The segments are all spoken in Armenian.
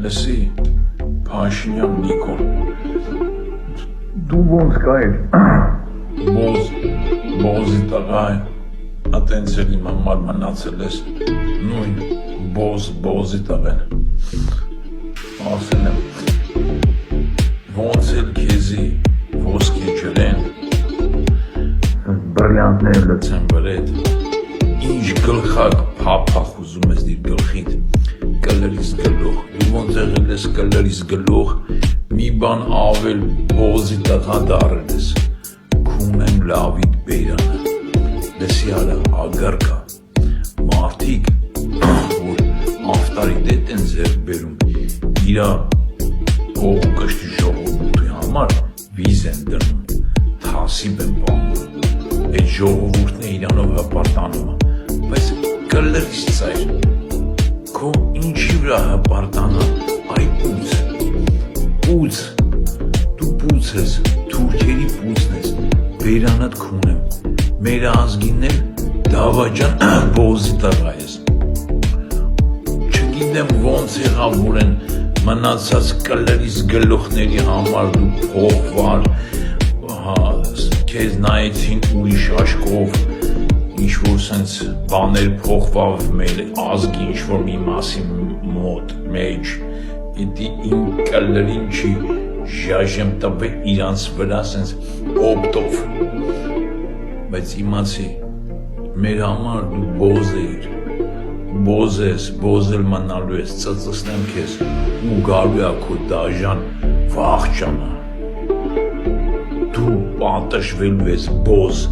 Լսի, Փաշինյան Նիկոլ, Դու ոնց կայր։ Բոզի տղա է, ատենցել իմ համար մնացել ես, նույն բոզի տղեն, ասել եմ, ոնց էլ քեզի ոսկի ջրեն, բրիլյանտներ լցեն վրետ, ինչ գլխակ փափախ ուզում ես դիր գլխիդ, կլրիս գլուխ, դու ոնց եղել ես կլրիս գլուխ, մի բան ավել բոզի տղա դարել ես, քունեմ լավիդ բերանը, լսի արա ագարկա, մարդիկ, որ ավտարի դետ են ձեր բերում, իրա կողու կշտի ժողովուրդի համար վիզ են դնում, թասիբ են բանում, այդ ժողովուրդն է իրանով հպարտանում, բայց կլրիս ծայր, քո ինչի վրա հպարտանա, այ պուծ, դու պուծ ես, թուրքերի պուծն ես, բերանդ քունեմ, մեր ազգին էլ դավաջան բոզի տղա ես, չգիտեմ ոնց եղավ որ են մնացած կլրիս գլուխների համար դու փողվար, քեզ նայեցին ուրիշ աշկով, ինչ-որ սենց բաներ փողվավ մեր ազգի ինչ-որ մի մասի մոտ մեջ, իտի իմ կլրին չի ժաժեմ տվել իրանց վրա սենց օպտով, բայց իմացի, մեր համար դու բոզ էիր, բոզ ես, բոզել մնալու ես, ծծսնեմ քեզ ու գալու է քո դաժան վաղճանը, դու պատշվելու ես բոզ,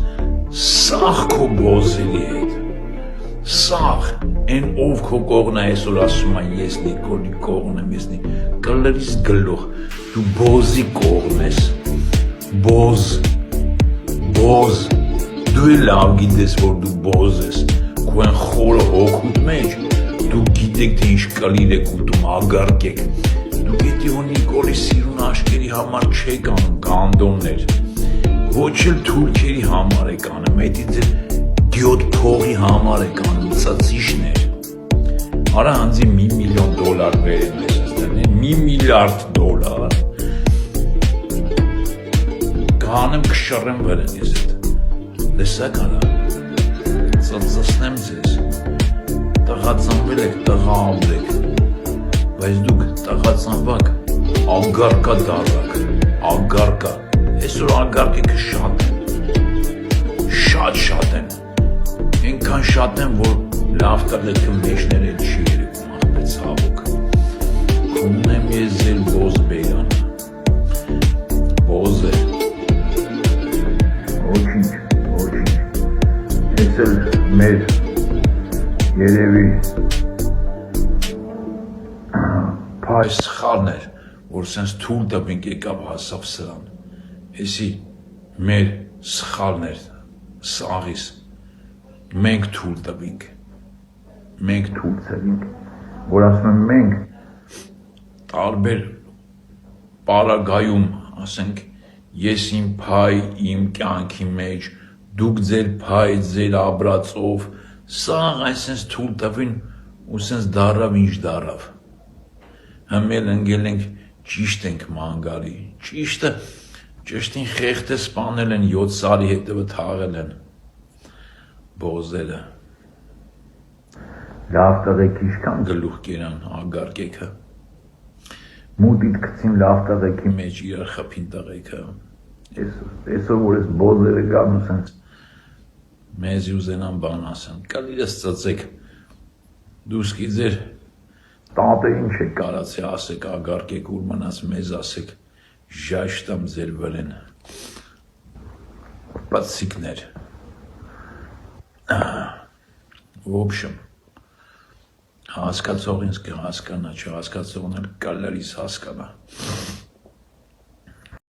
սաղ քո բոզերի հետ, սաղ, են ով քո կողն է այսօր ասում է ես Նիկոլի կողն եմ, ես կլրիս գլուխ, դու բոզի կողն ես, բոզ, դու է լավ գիտես որ դու բոզ ես, քո են խորը հոգուտ մեջ, դու գիտեք թե ինչ կլիր եք ուտում ագարկ եք, դու գետի որ Նիկոլի սիրուն աշկերի համար չեք անում գանդոններ, ոչ էլ թուրքերի համար եք անում, հետի ձեր դյոտ փողի համար եք անում, ծծիշներ, արա հանձի $1 միլիոն վերեմ ես աստրեն, $1 միլիարդ, կհանեմ կշռեմ վրեն ես էդ, լեսակ արա, ծծսնեմ ձեզ, տղա ծնվել եք, տղա ամրեք, բայց դուք տղա ծնվակ, ագարկա դարվակ, ագարկա, այսօր ագարկեքը շատ են, ենքան շատ են, որ լավ տղետքը մեջներ էլ չի երեքում աղբեց հավոք, քունեմ ես ձեր բոզ բերանը, բոզ է, ոչինչ, ես էլ մեր երևի այս սխալն էր, որ սենց թուլ տպինք եկավ հասավ սրան, եսի մեր սխալն էր, սաղիս, մենք թուլ տպինք, մենք թուլ ծրինք, որ ասում եմ մենք, տարբեր պարագայում, ասենք, ես իմ փայ, իմ կյանքի մեջ, դուք ձեր փայ, ձեր աբրածով, սաղ այսենց թուլ տպին ու սենց դարավ ինչ դարավ, հմել ընգել ենք ճիշտ ենք մանգարի, ճշտին խեղտ է սպանել են 7 սարի հետևը թաղել են, բոզերը, լավ տղեկ իշքան գլուխ կերան ագարկեքը, մուտիտ կցին լավ տղեկի մեջ իրար խպին տղեքը, այսօր որ ես բոզերը գանում սենց, մեզի ուզենան բան ասեն, կալիրս ծծեք, դուսկի ձեր տատը ինչ է կարացի ասեք ագարկեք ուր մնաց մեզ ասեք, ժաշտամ ձեր վրեն, պացիկներ, в общем, հասկացող ինձ կհասկանա, չհասկացողն էլ կալարիս հասկանա,